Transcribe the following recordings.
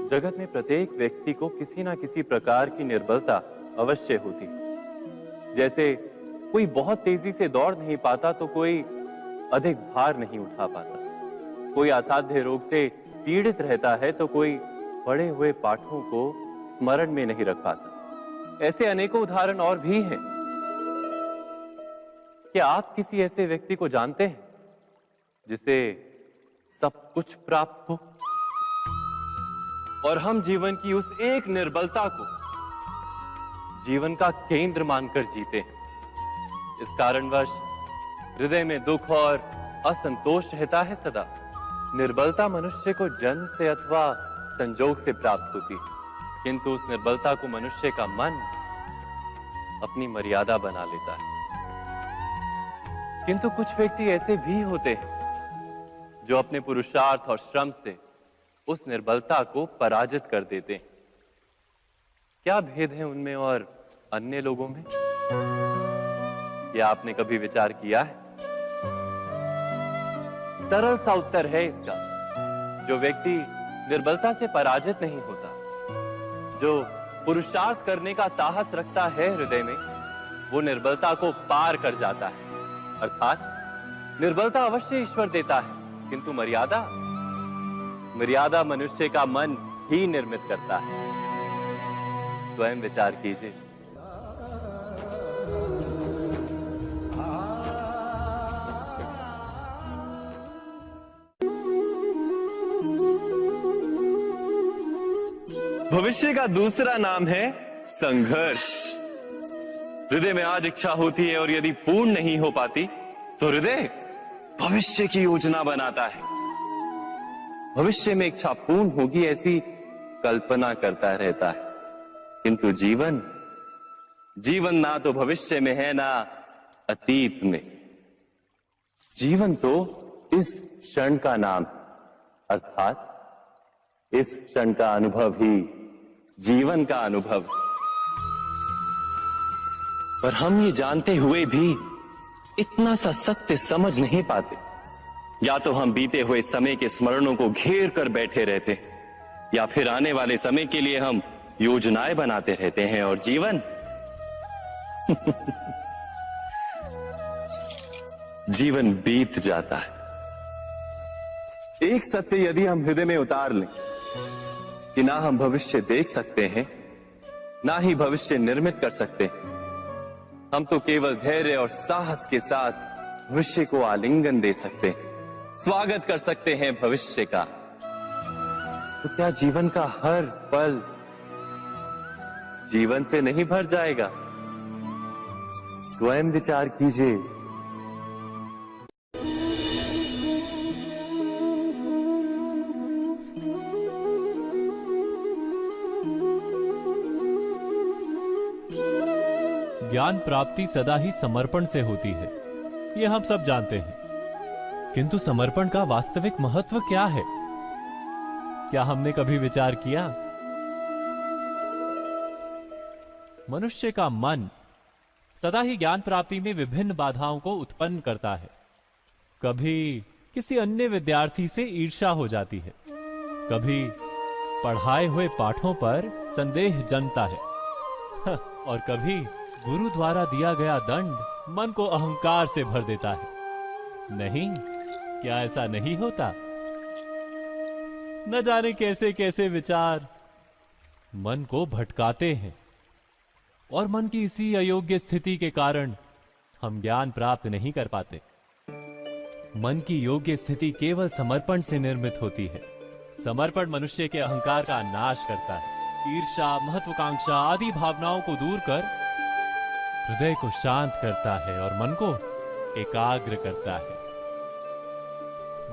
जगत में प्रत्येक व्यक्ति को किसी ना किसी प्रकार की निर्बलता अवश्य होती है। जैसे कोई बहुत तेजी से दौड़ नहीं पाता तो कोई अधिक भार नहीं उठा पाता, कोई असाध्य रोग से पीड़ित रहता है तो कोई पढ़े हुए पाठों को स्मरण में नहीं रख पाता। ऐसे अनेकों उदाहरण और भी हैं। क्या आप किसी ऐसे व्यक्ति को जानते हैं जिसे सब कुछ प्राप्त हो और हम जीवन की उस एक निर्बलता को जीवन का केंद्र मानकर जीते हैं? इस कारणवश हृदय में दुख और असंतोष रहता है सदा। निर्बलता मनुष्य को जन्म से अथवा संजोग से प्राप्त होती है, किंतु उस निर्बलता को मनुष्य का मन अपनी मर्यादा बना लेता है। किंतु कुछ व्यक्ति ऐसे भी होते हैं जो अपने पुरुषार्थ और श्रम से उस निर्बलता को पराजित कर देते हैं। क्या भेद है उनमें और अन्य लोगों में? क्या आपने कभी विचार किया है? सरल सा उत्तर है इसका। जो व्यक्ति निर्बलता से पराजित नहीं होता, जो पुरुषार्थ करने का साहस रखता है हृदय में, वो निर्बलता को पार कर जाता है। अर्थात निर्बलता अवश्य ईश्वर देता है, किंतु मर्यादा मनुष्य का मन ही निर्मित करता है। स्वयं विचार कीजिए। भविष्य का दूसरा नाम है संघर्ष। हृदय में आज इच्छा होती है और यदि पूर्ण नहीं हो पाती तो हृदय भविष्य की योजना बनाता है। भविष्य में इच्छा पूर्ण होगी ऐसी कल्पना करता रहता है, किंतु जीवन ना तो भविष्य में है ना अतीत में। जीवन तो इस क्षण का नाम, अर्थात इस क्षण का अनुभव ही जीवन का अनुभव। पर हम ये जानते हुए भी इतना सा सत्य समझ नहीं पाते। या तो हम बीते हुए समय के स्मरणों को घेर कर बैठे रहते हैं, या फिर आने वाले समय के लिए हम योजनाएं बनाते रहते हैं और जीवन जीवन बीत जाता है। एक सत्य यदि हम हृदय में उतार लें कि ना हम भविष्य देख सकते हैं, ना ही भविष्य निर्मित कर सकते हैं, हम तो केवल धैर्य और साहस के साथ भविष्य को आलिंगन दे सकते हैं, स्वागत कर सकते हैं भविष्य का। तो क्या जीवन का हर पल जीवन से नहीं भर जाएगा? स्वयं विचार कीजिए। ज्ञान प्राप्ति सदा ही समर्पण से होती है, यह हम सब जानते हैं। किंतु समर्पण का वास्तविक महत्व क्या है? क्या हमने कभी विचार किया? मनुष्य का मन सदा ही ज्ञान प्राप्ति में विभिन्न बाधाओं को उत्पन्न करता है। कभी किसी अन्य विद्यार्थी से ईर्ष्या हो जाती है, कभी पढ़ाए हुए पाठों पर संदेह जन्मता है और कभी गुरु द्वारा दिया गया दंड मन को अहंकार से भर देता है। नहीं, क्या ऐसा नहीं होता? न जाने कैसे कैसे विचार मन को भटकाते हैं और मन की इसी अयोग्य स्थिति के कारण हम ज्ञान प्राप्त नहीं कर पाते। मन की योग्य स्थिति केवल समर्पण से निर्मित होती है। समर्पण मनुष्य के अहंकार का नाश करता है, ईर्ष्या, महत्वाकांक्षा आदि भावनाओं को दूर कर हृदय को शांत करता है और मन को एकाग्र करता है।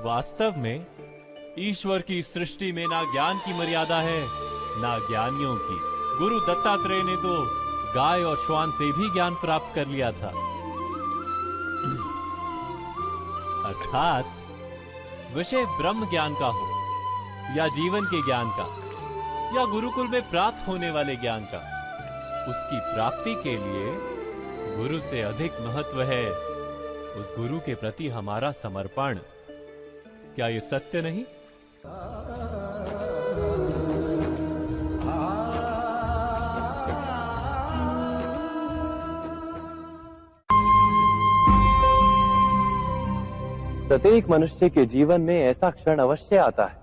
वास्तव में ईश्वर की सृष्टि में ना ज्ञान की मर्यादा है ना ज्ञानियों की। गुरु दत्तात्रेय ने तो गाय और श्वान से भी ज्ञान प्राप्त कर लिया था। अर्थात विषय ब्रह्म ज्ञान का हो या जीवन के ज्ञान का या गुरुकुल में प्राप्त होने वाले ज्ञान का, उसकी प्राप्ति के लिए गुरु से अधिक महत्व है उस गुरु के प्रति हमारा समर्पण। क्या ये सत्य नहीं? प्रत्येक मनुष्य के जीवन में ऐसा क्षण अवश्य आता है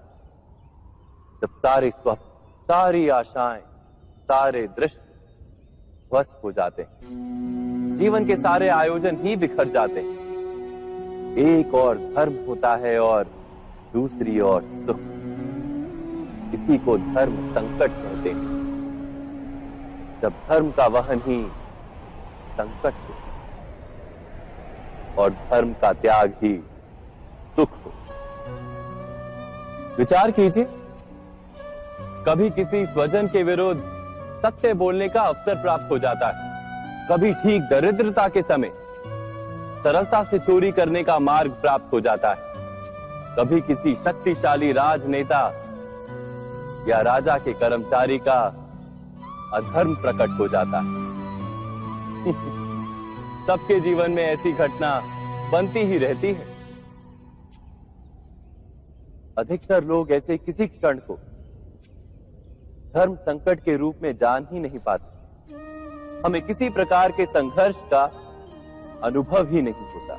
जब सारे स्वप्न, सारी आशाएं, सारे दृश्य ध्वस्त हो जाते हैं। जीवन के सारे आयोजन ही बिखर जाते हैं। एक और धर्म होता है और दूसरी ओर सुख। इसी को धर्म संकट कहते हैं। जब धर्म का वहन ही संकट हो और धर्म का त्याग ही सुख हो। विचार कीजिए, कभी किसी स्वजन के विरुद्ध सत्य बोलने का अवसर प्राप्त हो जाता है, कभी ठीक दरिद्रता के समय सरलता से चोरी करने का मार्ग प्राप्त हो जाता है, कभी किसी शक्तिशाली राजनेता या राजा के कर्मचारी का अधर्म प्रकट हो जाता है। सबके जीवन में ऐसी घटना बनती ही रहती है। अधिकतर लोग ऐसे किसी क्षण को धर्म संकट के रूप में जान ही नहीं पाते। हमें किसी प्रकार के संघर्ष का अनुभव ही नहीं होता।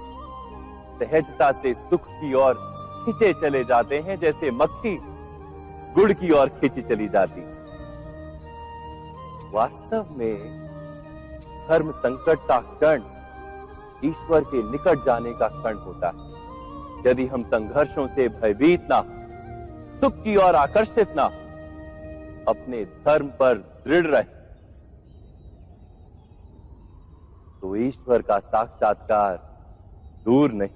सहजता से सुख की ओर खींचे चले जाते हैं, जैसे मक्खी गुड़ की ओर खींची चली जाती। वास्तव में धर्म संकट का क्षण ईश्वर के निकट जाने का क्षण होता है। यदि हम संघर्षों से भयभीत ना, सुख की ओर आकर्षित ना, अपने धर्म पर दृढ़ रहे, तो ईश्वर का साक्षात्कार दूर नहीं।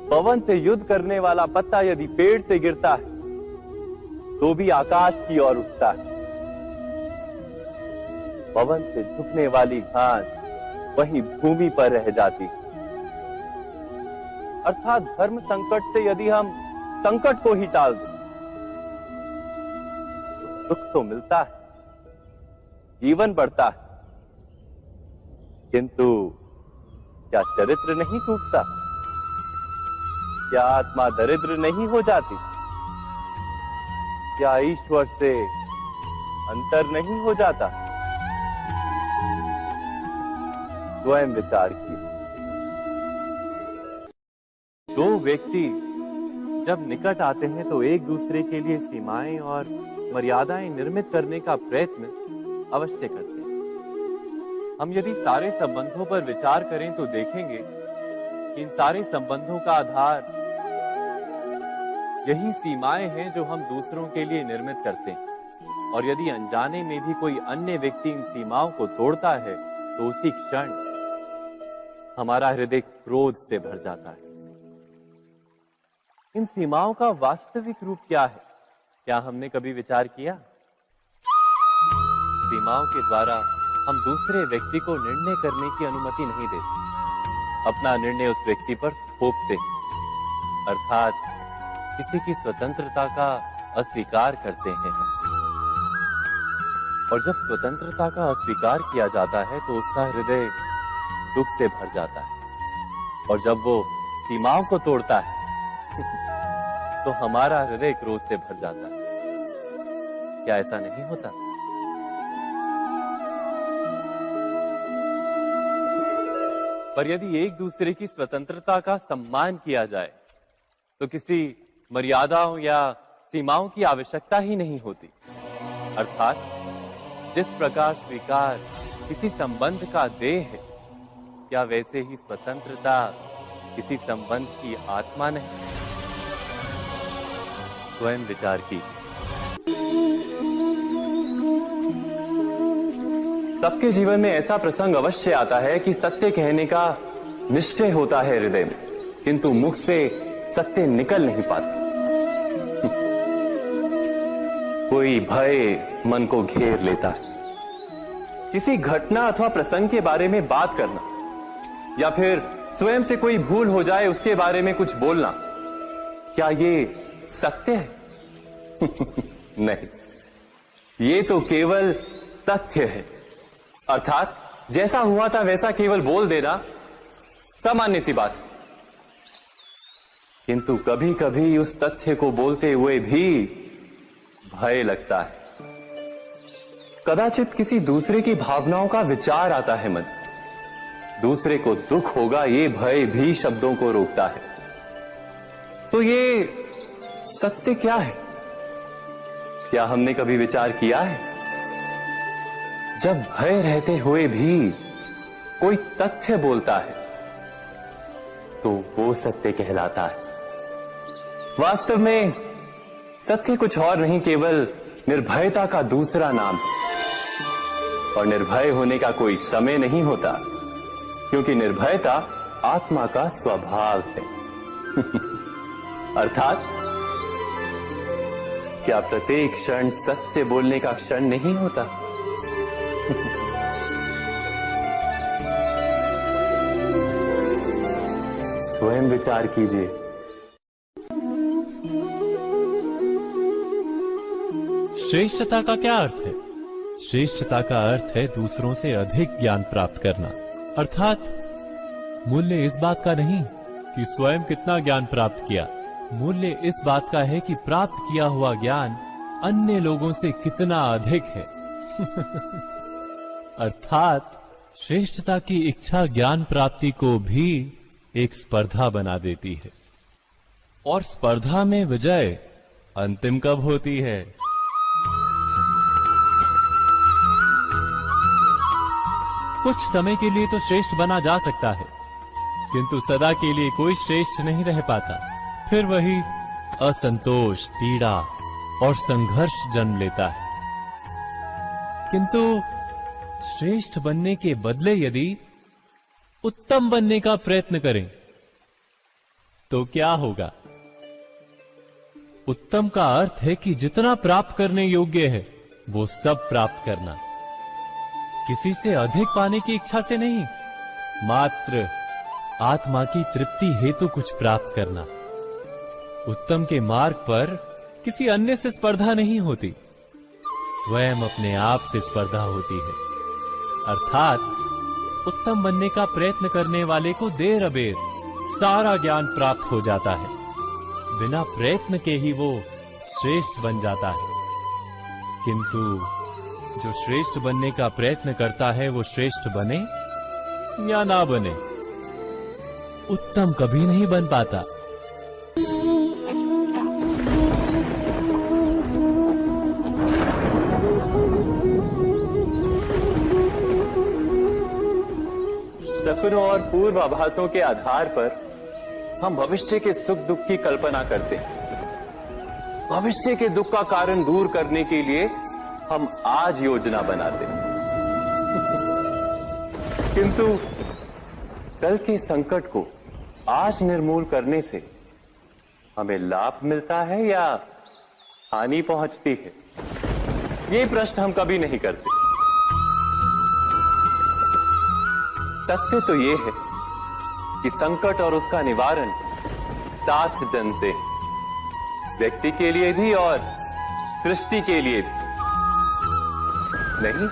पवन से युद्ध करने वाला पत्ता यदि पेड़ से गिरता है तो भी आकाश की ओर उठता है। पवन से झुकने वाली घास वहीं भूमि पर रह जाती। अर्थात धर्म संकट से यदि हम संकट को ही टाल दें तो सुख तो मिलता है, जीवन बढ़ता है, किंतु क्या चरित्र नहीं टूटता? क्या आत्मा दरिद्र नहीं हो जाती? क्या ईश्वर से अंतर नहीं हो जाता? स्वयं विचार किए। दो व्यक्ति जब निकट आते हैं तो एक दूसरे के लिए सीमाएं और मर्यादाएं निर्मित करने का प्रयत्न अवश्य करते हैं। हम यदि सारे संबंधों पर विचार करें तो देखेंगे कि इन सारे संबंधों का आधार यही सीमाएं हैं जो हम दूसरों के लिए निर्मित करते हैं। और यदि अनजाने में भी कोई अन्य व्यक्ति इन सीमाओं को तोड़ता है तो उसी क्षण हमारा हृदय क्रोध से भर जाता है। इन सीमाओं का वास्तविक रूप क्या है? क्या हमने कभी विचार किया? सीमाओं के द्वारा हम दूसरे व्यक्ति को निर्णय करने की अनुमति नहीं देते। अपना निर्णय उस व्यक्ति पर थोपते हैं, अर्थात किसी की स्वतंत्रता का अस्वीकार करते हैं। और जब स्वतंत्रता का अस्वीकार किया जाता है तो उसका हृदय दुख से भर जाता है। और जब वो सीमाओं को तोड़ता है तो हमारा हृदय क्रोध से भर जाता है। क्या ऐसा नहीं होता? पर यदि एक दूसरे की स्वतंत्रता का सम्मान किया जाए तो किसी मर्यादाओं या सीमाओं की आवश्यकता ही नहीं होती। अर्थात जिस प्रकार स्वीकार किसी संबंध का देह है, क्या वैसे ही स्वतंत्रता किसी संबंध की आत्मा नहीं? स्वयं विचार कीजिए। सबके जीवन में ऐसा प्रसंग अवश्य आता है कि सत्य कहने का निश्चय होता है हृदय में, किंतु मुख से सत्य निकल नहीं पाता। कोई भय मन को घेर लेता है। किसी घटना अथवा प्रसंग के बारे में बात करना या फिर स्वयं से कोई भूल हो जाए उसके बारे में कुछ बोलना, क्या ये सत्य है? नहीं, ये तो केवल तथ्य है। अर्थात जैसा हुआ था वैसा केवल बोल देना सामान्य सी बात। किंतु कभी कभी उस तथ्य को बोलते हुए भी भय लगता है। कदाचित किसी दूसरे की भावनाओं का विचार आता है मन। दूसरे को दुख होगा ये भय भी शब्दों को रोकता है। तो ये सत्य क्या है? क्या हमने कभी विचार किया है? जब भय रहते हुए भी कोई तथ्य बोलता है तो वो सत्य कहलाता है। वास्तव में सत्य कुछ और नहीं, केवल निर्भयता का दूसरा नाम है। और निर्भय होने का कोई समय नहीं होता, क्योंकि निर्भयता आत्मा का स्वभाव है। अर्थात क्या प्रत्येक क्षण सत्य बोलने का क्षण नहीं होता? स्वयं विचार कीजिए। श्रेष्ठता का क्या अर्थ है? श्रेष्ठता का अर्थ है दूसरों से अधिक ज्ञान प्राप्त करना। अर्थात मूल्य इस बात का नहीं कि स्वयं कितना ज्ञान प्राप्त किया, मूल्य इस बात का है कि प्राप्त किया हुआ ज्ञान अन्य लोगों से कितना अधिक है। अर्थात श्रेष्ठता की इच्छा ज्ञान प्राप्ति को भी एक स्पर्धा बना देती है। और स्पर्धा में विजय अंतिम कब होती है? कुछ समय के लिए तो श्रेष्ठ बना जा सकता है, किंतु सदा के लिए कोई श्रेष्ठ नहीं रह पाता। फिर वही असंतोष, पीड़ा और संघर्ष जन्म लेता है। किंतु श्रेष्ठ बनने के बदले यदि उत्तम बनने का प्रयत्न करें तो क्या होगा? उत्तम का अर्थ है कि जितना प्राप्त करने योग्य है वो सब प्राप्त करना, किसी से अधिक पाने की इच्छा से नहीं, मात्र आत्मा की तृप्ति हेतु कुछ प्राप्त करना। उत्तम के मार्ग पर किसी अन्य से स्पर्धा नहीं होती, स्वयं अपने आप से स्पर्धा होती है। अर्थात उत्तम बनने का प्रयत्न करने वाले को देर अबेर सारा ज्ञान प्राप्त हो जाता है, बिना प्रयत्न के ही वो श्रेष्ठ बन जाता है। किंतु जो श्रेष्ठ बनने का प्रयत्न करता है वो श्रेष्ठ बने या ना बने, उत्तम कभी नहीं बन पाता। सपनों और पूर्वाभासों के आधार पर हम भविष्य के सुख दुख की कल्पना करते हैं। भविष्य के दुख का कारण दूर करने के लिए हम आज योजना बनाते हैं। किंतु कल के संकट को आज निर्मूल करने से हमें लाभ मिलता है या हानि पहुंचती है? ये प्रश्न हम कभी नहीं करते। सत्य तो ये है कि संकट और उसका निवारण साथ जन से, व्यक्ति के लिए भी और सृष्टि के लिए भी। नहीं,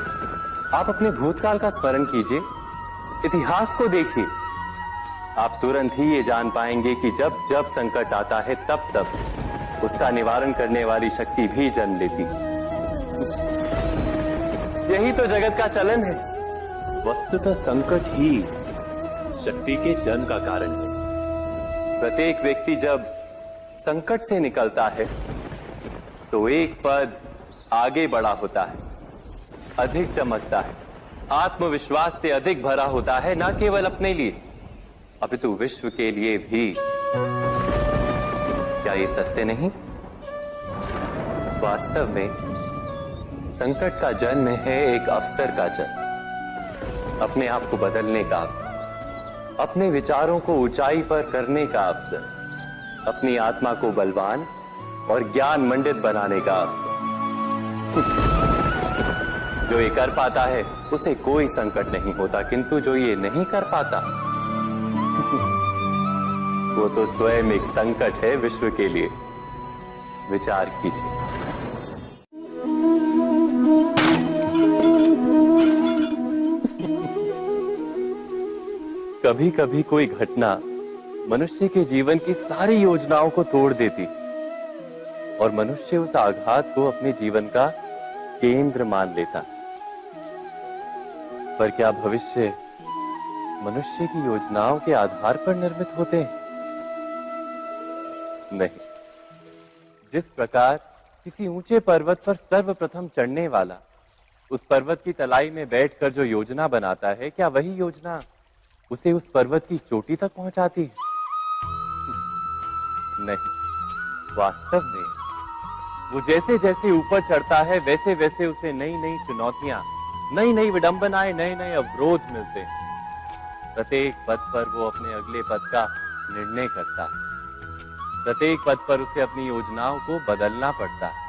आप अपने भूतकाल का स्मरण कीजिए, इतिहास को देखिए। आप तुरंत ही ये जान पाएंगे कि जब जब संकट आता है तब तब उसका निवारण करने वाली शक्ति भी जन्म लेती है। यही तो जगत का चलन है। वस्तुतः संकट ही शक्ति के जन्म का कारण है। प्रत्येक व्यक्ति जब संकट से निकलता है तो एक पद आगे बढ़ा होता है, अधिक चमकता है, आत्मविश्वास से अधिक भरा होता है, न केवल अपने लिए अपितु विश्व के लिए भी। क्या ये सत्य नहीं? वास्तव में संकट का जन्म है एक अवसर का जन्म, अपने आप को बदलने का, अपने विचारों को ऊंचाई पर करने का अवसर, अपनी आत्मा को बलवान और ज्ञान मंडित बनाने का अवसर। जो ये कर पाता है उसे कोई संकट नहीं होता, किंतु जो ये नहीं कर पाता वो तो स्वयं एक संकट है विश्व के लिए। विचार कीजिए। कभी कभी कोई घटना मनुष्य के जीवन की सारी योजनाओं को तोड़ देती और मनुष्य उस आघात को अपने जीवन का केंद्र मान लेता। पर क्या भविष्य मनुष्य की योजनाओं के आधार पर निर्मित होते हैं? नहीं। जिस प्रकार किसी ऊंचे पर्वत पर सर्वप्रथम चढ़ने वाला उस पर्वत की तलाई में बैठकर जो योजना बनाता है, क्या वही योजना उसे उस पर्वत की चोटी तक पहुंचाती है? नहीं। वास्तव में वो जैसे जैसे ऊपर चढ़ता है, वैसे वैसे उसे नई नई चुनौतियां, नई नई विडंबनाएं, नए नए अवरोध मिलते हैं। प्रत्येक पद पर वो अपने अगले पद का निर्णय करता है। प्रत्येक पद पर उसे अपनी योजनाओं को बदलना पड़ता है।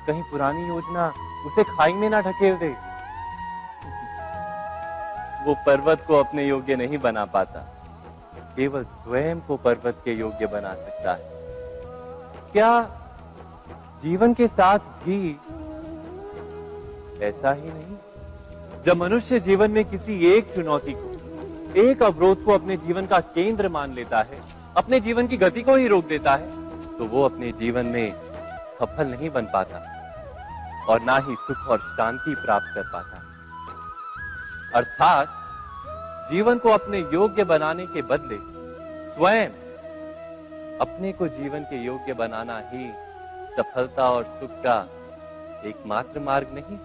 कहीं पुरानी योजना उसे खाई में ना ढकेल दे। वो पर्वत को अपने योग्य नहीं बना पाता, केवल स्वयं को पर्वत के योग्य बना सकता है। क्या जीवन के साथ भी ऐसा ही नहीं? जब मनुष्य जीवन में किसी एक चुनौती को, एक अवरोध को अपने जीवन का केंद्र मान लेता है, अपने जीवन की गति को ही रोक देता है, तो वो अपने जीवन में सफल नहीं बन पाता और ना ही सुख और शांति प्राप्त कर पाता। अर्थात जीवन को अपने योग्य बनाने के बदले स्वयं अपने को जीवन के योग्य बनाना ही सफलता और सुख का एकमात्र मार्ग नहीं।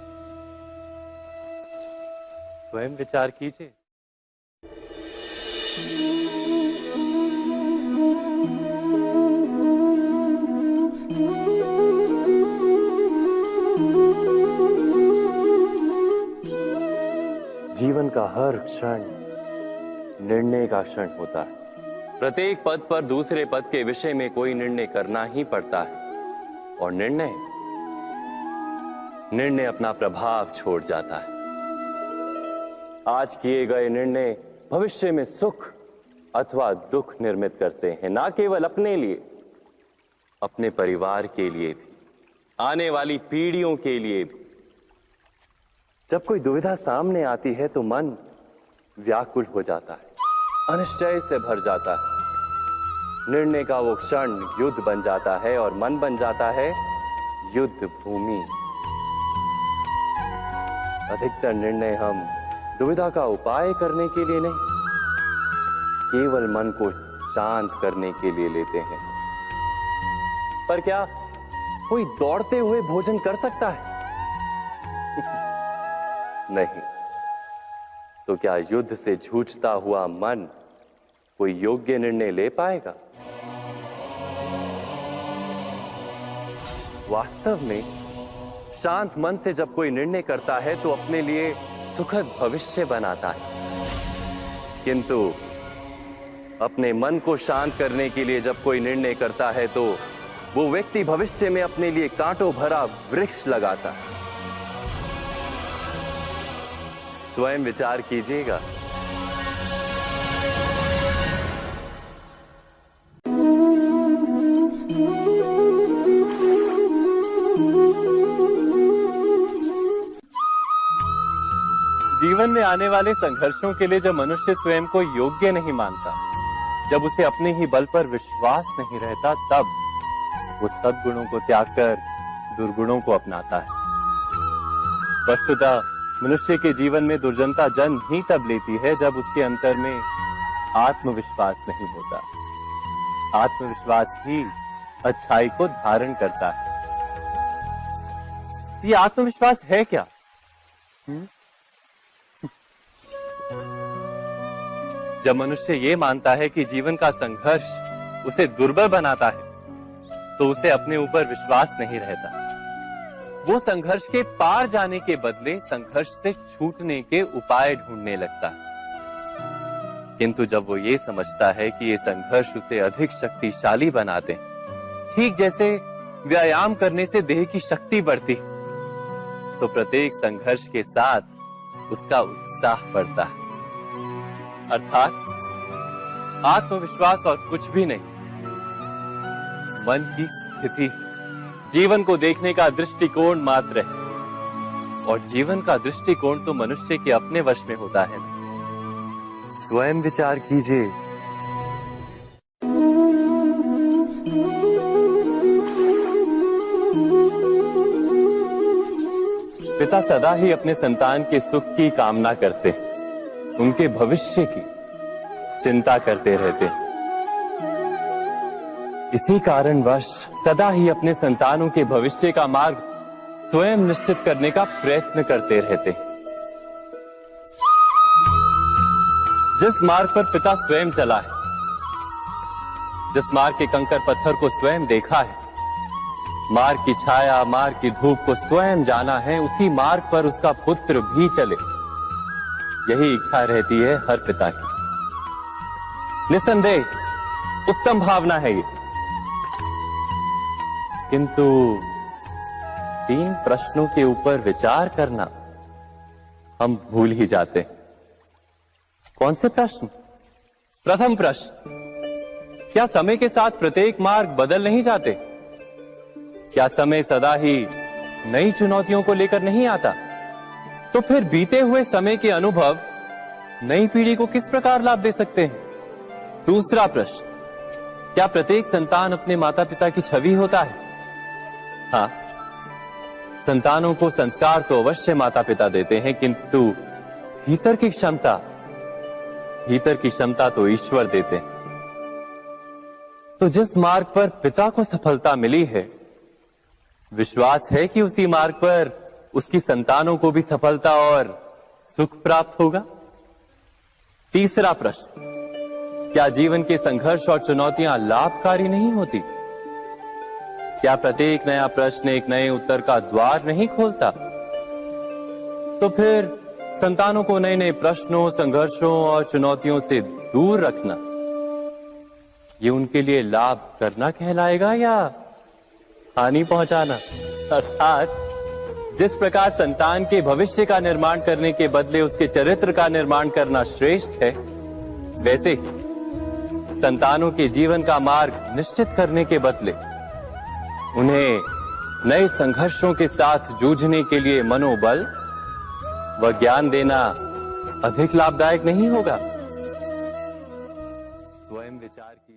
स्वयं विचार कीजिए। जीवन का हर क्षण निर्णय का क्षण होता है। प्रत्येक पद पर दूसरे पद के विषय में कोई निर्णय करना ही पड़ता है और निर्णय अपना प्रभाव छोड़ जाता है। आज किए गए निर्णय भविष्य में सुख अथवा दुख निर्मित करते हैं, ना केवल अपने लिए, अपने परिवार के लिए भी, आने वाली पीढ़ियों के लिए भी। जब कोई दुविधा सामने आती है तो मन व्याकुल हो जाता है, अनिश्चय से भर जाता है। निर्णय का वो क्षण युद्ध बन जाता है और मन बन जाता है युद्ध भूमि। अधिकतर निर्णय हम दुविधा का उपाय करने के लिए नहीं, केवल मन को शांत करने के लिए लेते हैं। पर क्या कोई दौड़ते हुए भोजन कर सकता है? नहीं। तो क्या युद्ध से जूझता हुआ मन कोई योग्य निर्णय ले पाएगा? वास्तव में शांत मन से जब कोई निर्णय करता है तो अपने लिए सुखद भविष्य बनाता है, किंतु अपने मन को शांत करने के लिए जब कोई निर्णय करता है तो वो व्यक्ति भविष्य में अपने लिए कांटों भरा वृक्ष लगाता है। स्वयं विचार कीजिएगा। जीवन में आने वाले संघर्षों के लिए जब मनुष्य स्वयं को योग्य नहीं मानता, जब उसे अपने ही बल पर विश्वास नहीं रहता, तब वो सद्गुणों को त्याग कर दुर्गुणों को अपनाता है। वस्तुतः मनुष्य के जीवन में दुर्जनता जन्म ही तब लेती है जब उसके अंतर में आत्मविश्वास नहीं होता। आत्मविश्वास ही अच्छाई को धारण करता है। ये आत्मविश्वास है क्या? जब मनुष्य ये मानता है कि जीवन का संघर्ष उसे दुर्बल बनाता है, तो उसे अपने ऊपर विश्वास नहीं रहता। वो संघर्ष के पार जाने के बदले संघर्ष से छूटने के उपाय ढूंढने लगता है। किंतु जब वो ये समझता है कि ये संघर्ष उसे अधिक शक्तिशाली बनाते हैं, ठीक जैसे व्यायाम करने से देह की शक्ति बढ़ती, तो प्रत्येक संघर्ष के साथ उसका उत्साह बढ़ता है। अर्थात आत्मविश्वास और कुछ भी नहीं, मन की स्थिति, जीवन को देखने का दृष्टिकोण मात्र है। और जीवन का दृष्टिकोण तो मनुष्य के अपने वश में होता है। स्वयं विचार कीजिए। पिता सदा ही अपने संतान के सुख की कामना करते, उनके भविष्य की चिंता करते रहते। इसी कारणवश सदा ही अपने संतानों के भविष्य का मार्ग स्वयं निश्चित करने का प्रयत्न करते रहते। जिस मार्ग पर पिता स्वयं चला है, जिस मार्ग के कंकर पत्थर को स्वयं देखा है, मार्ग की छाया, मार्ग की धूप को स्वयं जाना है, उसी मार्ग पर उसका पुत्र भी चले, यही इच्छा रहती है हर पिता की। निस्संदेह उत्तम भावना है ये, किंतु 3 प्रश्नों के ऊपर विचार करना हम भूल ही जाते हैं। कौन से प्रश्न? प्रथम प्रश्न, क्या समय के साथ प्रत्येक मार्ग बदल नहीं जाते? क्या समय सदा ही नई चुनौतियों को लेकर नहीं आता? तो फिर बीते हुए समय के अनुभव नई पीढ़ी को किस प्रकार लाभ दे सकते हैं? दूसरा प्रश्न, क्या प्रत्येक संतान अपने माता पिता की छवि होता है? हाँ, संतानों को संस्कार तो अवश्य माता पिता देते हैं, किंतु भीतर की क्षमता तो ईश्वर देते हैं। तो जिस मार्ग पर पिता को सफलता मिली है, विश्वास है कि उसी मार्ग पर उसकी संतानों को भी सफलता और सुख प्राप्त होगा। तीसरा प्रश्न, क्या जीवन के संघर्ष और चुनौतियां लाभकारी नहीं होती? क्या प्रत्येक नया प्रश्न एक नए उत्तर का द्वार नहीं खोलता? तो फिर संतानों को नए नए प्रश्नों, संघर्षों और चुनौतियों से दूर रखना, ये उनके लिए लाभ करना कहलाएगा या हानि पहुंचाना? अर्थात जिस प्रकार संतान के भविष्य का निर्माण करने के बदले उसके चरित्र का निर्माण करना श्रेष्ठ है, वैसे ही संतानों के जीवन का मार्ग निश्चित करने के बदले उन्हें नए संघर्षों के साथ जूझने के लिए मनोबल व ज्ञान देना अधिक लाभदायक नहीं होगा? स्वयं विचार की